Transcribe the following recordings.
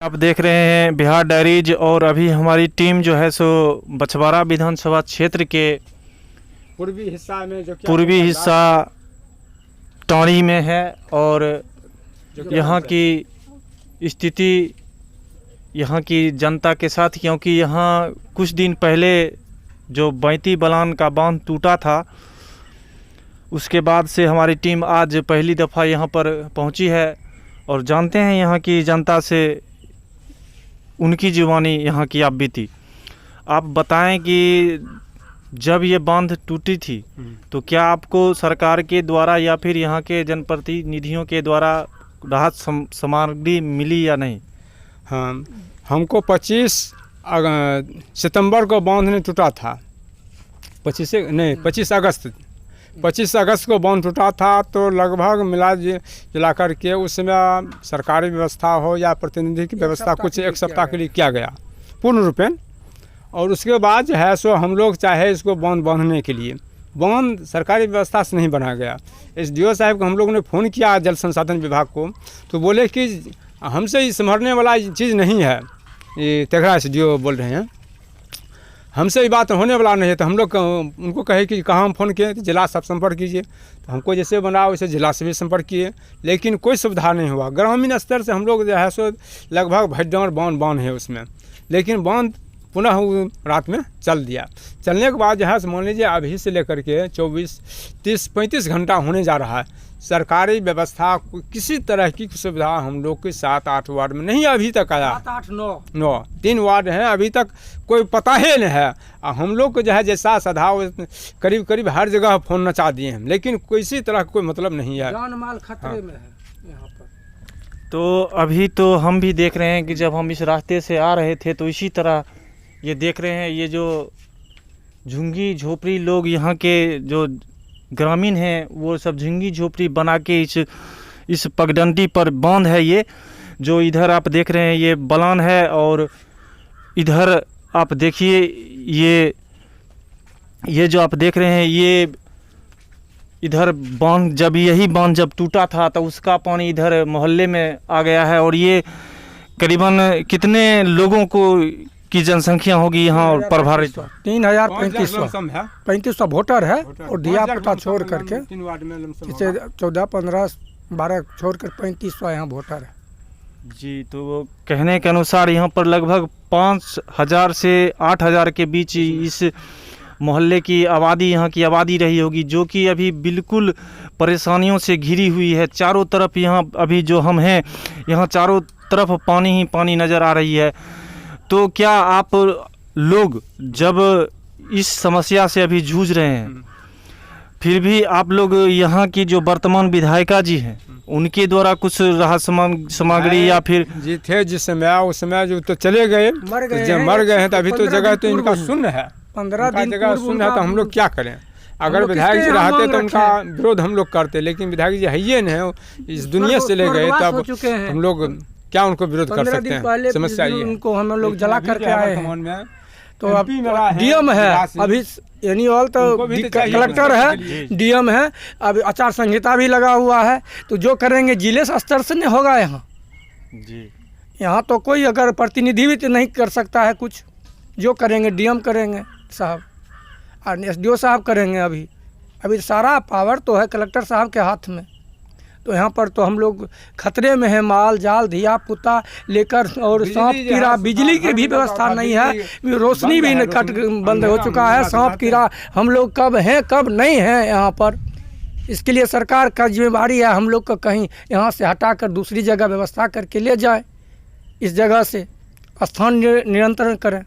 आप देख रहे हैं बिहार डायरीज और अभी हमारी टीम जो है सो बछवाड़ा विधानसभा क्षेत्र के पूर्वी हिस्सा में पूर्वी हिस्सा टाँड़ी में है और यहाँ की स्थिति यहाँ की जनता के साथ, क्योंकि यहाँ कुछ दिन पहले जो बैती बलान का बांध टूटा था उसके बाद से हमारी टीम आज पहली दफ़ा यहाँ पर पहुँची है और जानते हैं यहाँ की जनता से उनकी जुबानी यहाँ की आप बीती। आप बताएं कि जब ये बांध टूटी थी तो क्या आपको सरकार के द्वारा या फिर यहाँ के जनप्रतिनिधियों के द्वारा राहत सामग्री मिली या नहीं? हाँ, हमको 25 सितंबर को बांध नहीं टूटा था, 25 अगस्त को बांध टूटा था। तो लगभग मिला करके उसमें सरकारी व्यवस्था हो या प्रतिनिधि की व्यवस्था कुछ एक सप्ताह के लिए किया गया पूर्ण रूपेण। और उसके बाद जो है सो हम लोग चाहे इसको बांध बांधने के लिए बांध सरकारी व्यवस्था से नहीं बना गया। SDO साहब को हम लोगों ने फ़ोन किया जल संसाधन विभाग को, तो बोले कि हमसे ये संभरने वाला चीज़ नहीं है। ये तेघड़ा SDO बोल रहे हैं, हमसे ये बात होने वाला नहीं है। तो हम लोग उनको कहे कि कहाँ हम फ़ोन किए, तो जिला से संपर्क कीजिए। तो हमको जैसे बना वैसे जिला से भी संपर्क किए, लेकिन कोई सुविधा नहीं हुआ। ग्रामीण स्तर से हम लोग जो है सो लगभग भटडांर बांध है उसमें, लेकिन बांध पुनः रात में चल दिया। चलने के बाद जो है मान लीजिए अभी से लेकर के 24, 30, 35 घंटा होने जा रहा है। सरकारी व्यवस्था किसी तरह की सुविधा हम लोग के 7-8 वार्ड में नहीं अभी तक आया। 7-8-9 3 वार्ड हैं, अभी तक कोई पता ही नहीं है। हम लोग को जो है जैसा सधा करीब हर जगह फ़ोन नचा दिए हैं, लेकिन किसी तरह का कोई मतलब नहीं है। जान माल खतरे में है यहाँ पर। तो अभी तो हम भी देख रहे हैं कि जब हम इस रास्ते से आ रहे थे तो इसी तरह ये देख रहे हैं, ये जो झुग्गी झोपड़ी लोग यहाँ के जो ग्रामीण हैं वो सब झुग्गी झोपड़ी बना के इस पगडंडी पर बांध है। ये जो इधर आप देख रहे हैं ये बलान है और इधर आप देखिए ये जो आप देख रहे हैं ये इधर बांध, जब यही बांध जब टूटा था तो उसका पानी इधर मोहल्ले में आ गया है। और ये करीबन कितने लोगों को की जनसंख्या होगी यहाँ और प्रभावित? 3500 वोटर है और दिया पता छोड़ करके 14, 15, 12 छोड़ कर 3500 यहाँ वोटर है जी। तो कहने के अनुसार यहाँ पर लगभग 5000 से 8000 के बीच इस मोहल्ले की आबादी यहाँ की आबादी रही होगी, जो कि अभी बिल्कुल परेशानियों से घिरी हुई है। चारों तरफ यहाँ अभी जो हम हैं यहाँ चारों तरफ पानी ही पानी नज़र आ रही है। तो क्या आप लोग जब इस समस्या से अभी जूझ रहे हैं, फिर भी आप लोग यहाँ की जो वर्तमान विधायिका जी हैं उनके द्वारा कुछ राहत सामग्री या फिर जी थे जिस समय उस समय जो तो चले गए मर गए हैं, तो अभी तो जगह तो इनका शून्य है, 15 दिन जगह शून्य है। तो हम लोग क्या करें? अगर विधायक जी रहते तो उनका विरोध हम लोग करते, लेकिन विधायक जी है ही नहीं, इस दुनिया से ले गए, तब हम लोग क्या उनको विरोध कर सकते हैं? समस्या ये उनको हम लोग जला करके आए हैं। तो अब DM है, अभी एनुअल तो कलेक्टर है, DM है, अभी आचार संहिता भी लगा हुआ है। तो जो करेंगे जिले स्तर से नहीं होगा यहाँ जी। यहाँ तो कोई अगर प्रतिनिधि भी तो नहीं कर सकता है कुछ। जो करेंगे DM करेंगे साहब और SDO साहब करेंगे। अभी सारा पावर तो है कलेक्टर साहब के हाथ में। तो यहाँ पर तो हम लोग खतरे में है, माल जाल धिया पुता लेकर, और सांप कीड़ा, बिजली की भी व्यवस्था नहीं है, रोशनी भी कट बंद हो चुका है। सांप कीड़ा हम लोग कब हैं कब नहीं हैं यहाँ पर। इसके लिए सरकार का जिम्मेदारी है हम लोग को कहीं यहाँ से हटाकर दूसरी जगह व्यवस्था करके ले जाए, इस जगह से स्थान नियंत्रण करें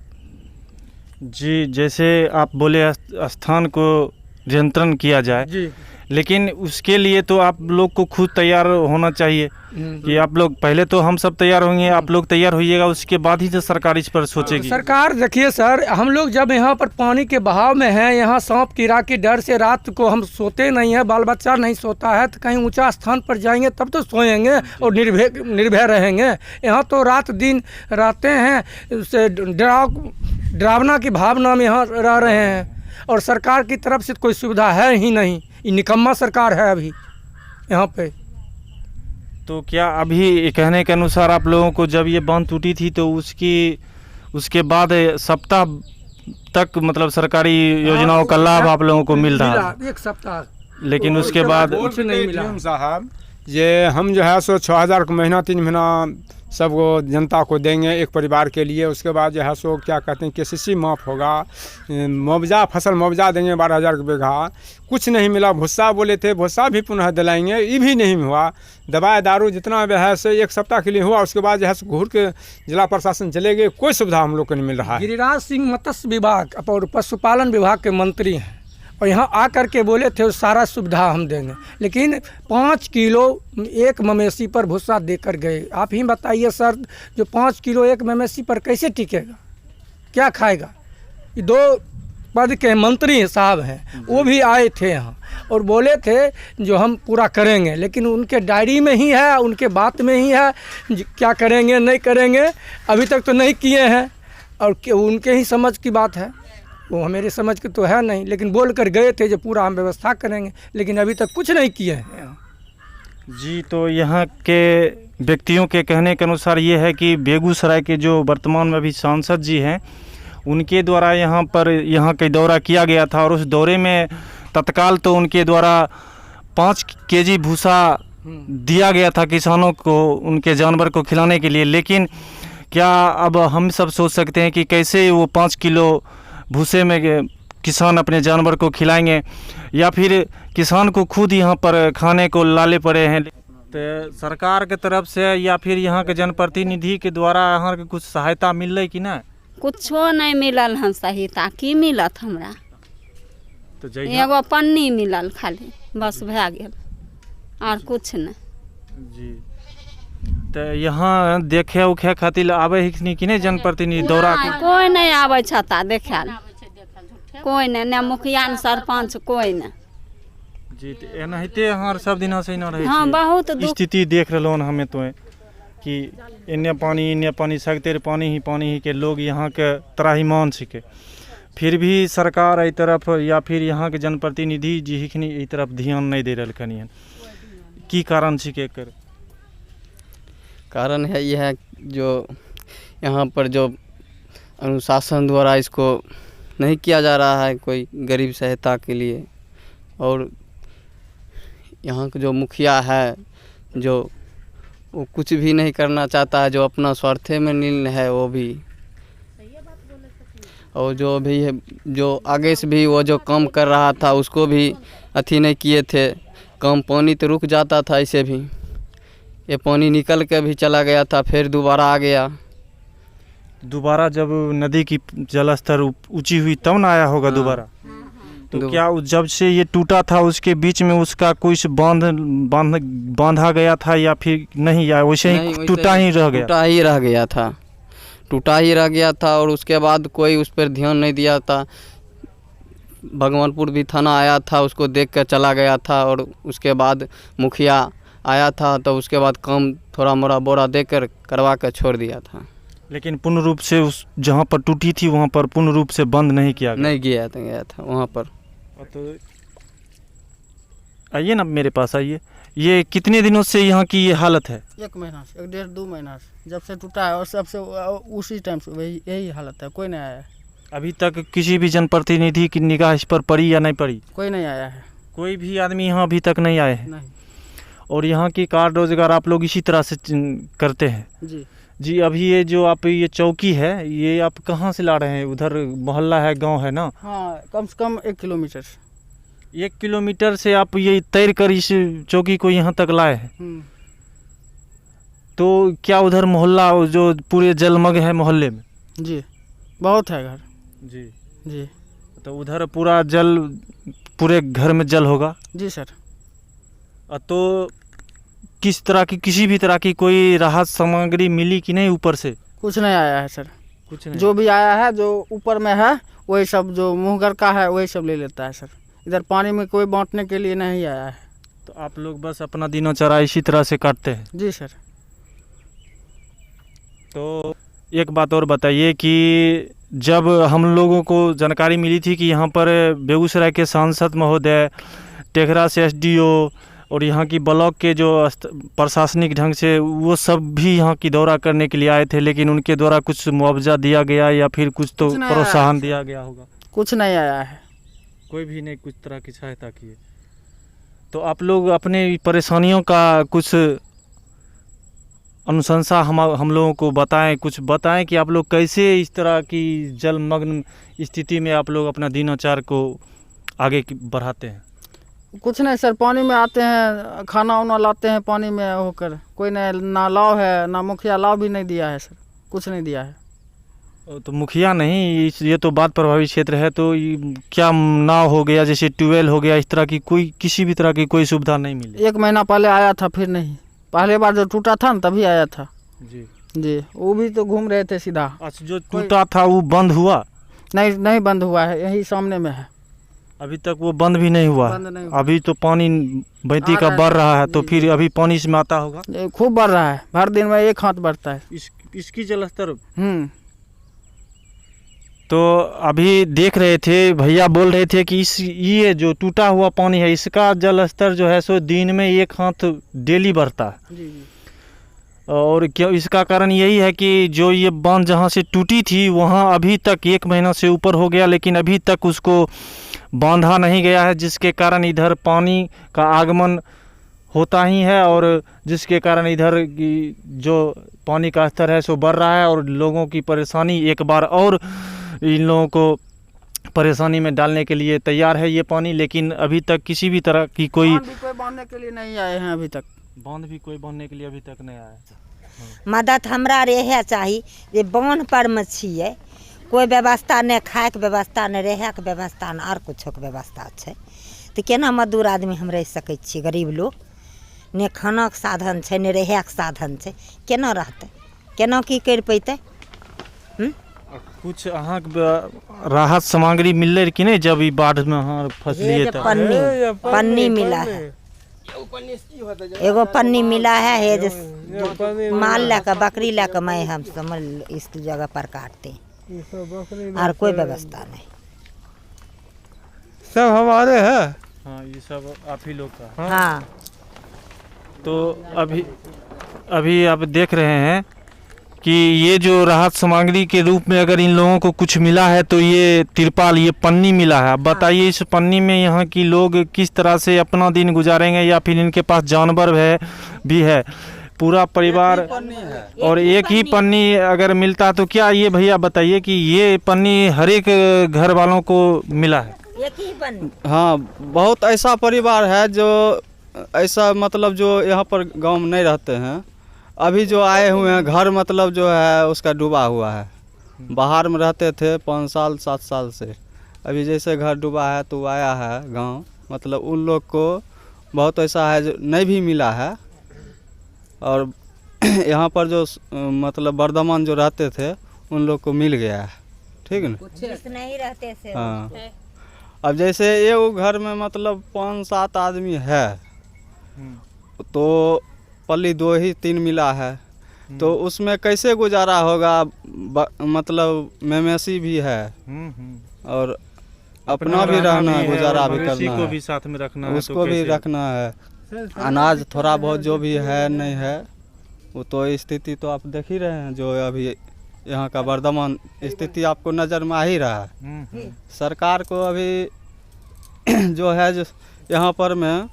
जी। जैसे आप बोले स्थान को नियंत्रण किया जाए जी, लेकिन उसके लिए तो आप लोग को खुद तैयार होना चाहिए कि आप लोग पहले तो हम सब तैयार होंगे, आप लोग तैयार होइएगा, उसके बाद ही तो सरकार इस पर सोचेगी। सरकार देखिए सर, हम लोग जब यहाँ पर पानी के बहाव में हैं, यहाँ सांप कीड़ा के डर से रात को हम सोते नहीं हैं, बाल बच्चा नहीं सोता है, तो कहीं ऊंचा स्थान पर जाएंगे तब तो सोएंगे और निर्भय रहेंगे। यहाँ तो रात दिन रहते हैं, उससे डरावना की भावना में यहाँ रह रहे हैं और सरकार की तरफ से कोई सुविधा है ही नहीं। ये निकम्मा सरकार है अभी। यहाँ पे। तो क्या अभी कहने के अनुसार आप लोगों को जब ये बांध टूटी थी तो उसके बाद सप्ताह तक मतलब सरकारी योजनाओं का लाभ आप लोगों को मिल रहा है, 1 सप्ताह। लेकिन उसके बाद कुछ नहीं मिला साहब। ये हम जो है सो 6,000 का महीना 3 महीना सबको जनता को देंगे एक परिवार के लिए। उसके बाद जो है सो क्या कहते हैं KCC माफ़ होगा, मुआवजा फसल मुआवजा देंगे 12,000 का बीघा। कुछ नहीं मिला। भुस्सा बोले थे, भुस्सा भी पुनः दिलाएंगे, ये भी नहीं हुआ। दवाई दारू जितना भी है सो 1 सप्ताह के लिए हुआ। उसके बाद जो है सो घूर के जिला प्रशासन चले गए। कोई सुविधा हम लोग को नहीं मिल रहा है। गिरिराज सिंह मत्स्य विभाग और पशुपालन विभाग के मंत्री हैं और यहाँ आकर के बोले थे सारा सुविधा हम देंगे, लेकिन 5 किलो एक मवेशी पर भूसा देकर गए। आप ही बताइए सर, जो 5 किलो एक मवेशी पर कैसे टिकेगा, क्या खाएगा? ये 2 पद के मंत्री साहब हैं, वो भी आए थे यहाँ और बोले थे जो हम पूरा करेंगे, लेकिन उनके डायरी में ही है, उनके बात में ही है क्या करेंगे नहीं करेंगे। अभी तक तो नहीं किए हैं और उनके ही समझ की बात है, वो मेरे समझ के तो है नहीं, लेकिन बोल कर गए थे जो पूरा हम व्यवस्था करेंगे, लेकिन अभी तक कुछ नहीं किए हैं। जी, तो यहाँ के व्यक्तियों के कहने के अनुसार ये है कि बेगूसराय के जो वर्तमान में अभी सांसद जी हैं, उनके द्वारा यहाँ के दौरा किया गया था और उस दौरे में तत्काल तो उनके द्वारा 5 केजी भूसा दिया गया था किसानों को, उनके जानवर को खिलाने के लिए। लेकिन क्या अब हम सब सोच सकते हैं कि कैसे वो 5 किलो भूसे में किसान अपने जानवर को खिलाएंगे, या फिर किसान को खुद यहाँ पर खाने को लाले पड़े हैं? तो सरकार के तरफ से या फिर यहाँ के जनप्रतिनिधि के द्वारा यहाँ के कुछ सहायता मिल रही कि ना? कुछो नहीं मिलल हन सहायता, की मिलत हमरा? तो एगो पन्नी मिलल खाली, बस भए गेल, और कुछ नहीं। जी, तो यहाँ देखे उखे खातिर आवे ही कि नहीं जनप्रतिनिधि दौरा के? कोई नहीं आवे छता देखे, कोई नहीं, न मुखिया न सरपंच, कोई नहीं। जी, तो एनाहिते यहाँ सब दिन से न रहे। हाँ, बहुत स्थिति देख रहे हमें तो कि इन्ने पानी सगते पानी ही के लोग यहाँ के त्राहिमाम छिके, फिर भी सरकार एहि तरफ या फिर यहाँ के जनप्रतिनिधि जी हिखनी एहि तरफ ध्यान नहीं दे रहलखिन हन। की कारण छिके एकर? कारण है यह है जो यहाँ पर जो अनुशासन द्वारा इसको नहीं किया जा रहा है कोई गरीब सहायता के लिए, और यहाँ का जो मुखिया है जो वो कुछ भी नहीं करना चाहता है, जो अपना स्वार्थे में लीन है वो भी, और जो भी है जो आगे से भी वो जो काम कर रहा था उसको भी अथी नहीं किए थे। कम पानी तो रुक जाता था, ऐसे भी ये पानी निकल के भी चला गया था, फिर दोबारा आ गया। दोबारा जब नदी की जलस्तर ऊंची हुई तब ना आया होगा दोबारा? तो क्या जब से ये टूटा था उसके बीच में उसका कुछ बांधा गया था या फिर नहीं, या वैसे ही टूटा ही रह गया? टूटा ही रह गया था, टूटा ही रह गया था, और उसके बाद कोई उस पर ध्यान नहीं दिया था। भगवानपुर भी थाना आया था, उसको देख कर चला गया था, और उसके बाद मुखिया आया था तो उसके बाद काम थोड़ा मोड़ा बोरा देकर करवा कर छोड़ दिया था। लेकिन पूर्ण रूप से उस जहाँ पर टूटी थी वहाँ पर पूर्ण रूप से बंद नहीं किया गया? नहीं गया था वहाँ पर। तो आइए ना, मेरे पास आइए। ये कितने दिनों से यहाँ की ये हालत है? 1 महीना से, 1.5-2 महीना से जब से टूटा है, और सबसे उसी टाइम से यही हालत है, कोई नहीं आया है। अभी तक किसी भी जनप्रतिनिधि की निगाह इस पर पड़ी या नहीं पड़ी? कोई नहीं आया है, कोई भी आदमी यहाँ अभी तक नहीं आए हैं? नहीं। और यहाँ की कार रोजगार आप लोग इसी तरह से करते हैं? जी जी, अभी ये जो आप ये चौकी है ये आप कहाँ से ला रहे हैं? उधर मोहल्ला है, गांव है ना? हाँ, कम से कम 1 किलोमीटर। 1 किलोमीटर से आप ये तैर कर इस चौकी को यहाँ तक लाए हैं? तो क्या उधर मोहल्ला जो पूरे जलमग्न है मोहल्ले में? जी, बहुत है घर। जी जी, तो उधर पूरा जल, पूरे घर में जल होगा? जी सर। तो किस तरह की, किसी भी तरह की कोई राहत सामग्री मिली कि नहीं ऊपर से? कुछ नहीं आया है सर। कुछ नहीं? जो भी आया है जो ऊपर में है वही सब, जो मुँहगर का है वही सब ले लेता है सर। इधर पानी में कोई बांटने के लिए नहीं आया है। तो आप लोग बस अपना दिनचर्या इसी तरह से काटते हैं? जी सर। तो एक बात और बताइए कि जब हम लोगों को जानकारी मिली थी कि यहाँ पर बेगूसराय के सांसद महोदय, टेघरा से SDO और यहाँ की ब्लॉक के जो प्रशासनिक ढंग से वो सब भी यहाँ की दौरा करने के लिए आए थे, लेकिन उनके द्वारा कुछ मुआवजा दिया गया या फिर कुछ तो कुछ नहीं आया। प्रोत्साहन दिया गया होगा? कुछ नहीं आया है। कोई भी नहीं कुछ तरह की सहायता की है। तो आप लोग अपने परेशानियों का कुछ अनुशंसा हम लोगों को बताएं, कुछ बताएं कि आप लोग कैसे इस तरह की जलमग्न स्थिति में आप लोग अपना दिनोचार को आगे बढ़ाते हैं। कुछ नहीं सर, पानी में आते हैं, खाना वाना लाते हैं पानी में होकर। कोई नहीं, ना लाव है, ना मुखिया लाव भी नहीं दिया है सर, कुछ नहीं दिया है। तो मुखिया नहीं, ये तो बाढ़ प्रभावित क्षेत्र है, तो क्या नाव हो गया, जैसे ट्यूबवेल हो गया, इस तरह की कोई किसी भी तरह की कोई सुविधा नहीं मिली? 1 महीना पहले आया था, फिर नहीं। पहले बार जो टूटा था ना तभी आया था जी, वो भी तो घूम रहे थे सीधा। अच्छा, जो टूटा था वो बंद हुआ? नहीं बंद हुआ है, यही सामने में है। अभी तक वो बंद भी नहीं हुआ? बंद नहीं हुआ। अभी तो पानी बैती का बढ़ रहा है, तो फिर अभी पानी इसमें आता होगा? ये खूब बढ़ रहा है, हर दिन में 1 हाथ बढ़ता है। इसकी जलस्तर तो अभी देख रहे थे, भैया बोल रहे थे कि ये जो टूटा हुआ पानी है इसका जलस्तर जो है सो दिन में 1 हाथ डेली बढ़ता है। जी। और क्या इसका कारण यही है कि जो ये बांध जहाँ से टूटी थी वहाँ अभी तक 1 महीना से ऊपर हो गया, लेकिन अभी तक उसको बांधा नहीं गया है, जिसके कारण इधर पानी का आगमन होता ही है और जिसके कारण इधर की जो पानी का स्तर है सो बढ़ रहा है और लोगों की परेशानी एक बार और इन लोगों को परेशानी में डालने के लिए तैयार है ये पानी। लेकिन अभी तक किसी भी तरह की कोई बांधने के लिए नहीं आए हैं अभी तक। बांध भी कोई बांधने के लिए अभी तक नहीं आया। मदद हमरा रहे चाही जे बांध पर में छिए, कोई व्यवस्था नहीं, खाए के व्यवस्था नहीं, रहे के व्यवस्था नहीं, और कुछो के व्यवस्था छै, तो केना मजदूर आदमी हम रह सकै छी? गरीब लोग, ने खाना के साधन छै, ने रहे के साधन छै, केना रहतै, केना की कर पैतै? कुछ अहाँ राहत सामग्री मिलले कि नहीं जब ई बाढ़ में अहाँ फसलिए? तब पन्नी मिला है, एगो पन्नी मिला है, हे जो माल लेकर बकरी लेकर मैं हम समझ इस जगह पर काटते हैं, और कोई व्यवस्था नहीं। सब हमारे हैं। हाँ, ये सब आप ही लोग का। हाँ, तो अभी आप देख रहे हैं कि ये जो राहत सामग्री के रूप में अगर इन लोगों को कुछ मिला है तो ये तिरपाल, ये पन्नी मिला है। अब बताइए इस पन्नी में यहाँ की लोग किस तरह से अपना दिन गुजारेंगे, या फिर इनके पास जानवर भी है, पूरा परिवार, और एक ही पन्नी अगर मिलता तो क्या ये भैया बताइए कि ये पन्नी हर एक घर वालों को मिला है? एक ही पन्नी। हाँ, बहुत ऐसा परिवार है जो ऐसा मतलब जो यहाँ पर गांव में नहीं रहते हैं, अभी जो आए हुए हैं, घर मतलब जो है उसका डूबा हुआ है। बाहर में रहते थे 5 साल 7 साल से, अभी जैसे घर डूबा है तो आया है गांव, मतलब उन लोग को बहुत ऐसा है जो नहीं भी मिला है। और यहाँ पर जो मतलब बर्धमान जो रहते थे उन लोग को मिल गया है, ठीक है ना? नहीं रहते से। हाँ, अब जैसे ये वो घर में मतलब 5-7 आदमी है, तो पल्ली 2 ही 3 मिला है, तो उसमें कैसे गुजारा होगा? मतलब मवेशी भी है और अपना भी रहना है, गुजारा भी करना को है, भी साथ में रखना है, उसको भी रखना है। अनाज थोड़ा बहुत जो भी है नहीं है, वो तो स्थिति तो आप देख ही रहे हैं, जो अभी यहाँ का वर्तमान स्थिति आपको नज़र में आ ही रहा है। सरकार को अभी जो है जो यहाँ पर में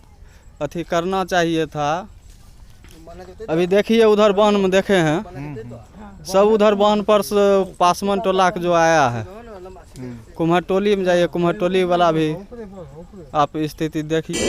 अथी करना चाहिए था। अभी देखिए उधर बांध में देखे हैं सब, उधर बांध पर पासवान टोला का जो आया है, कुम्हटोली में जाइए, कुम्हटोली वाला भी आप स्थिति देखिए।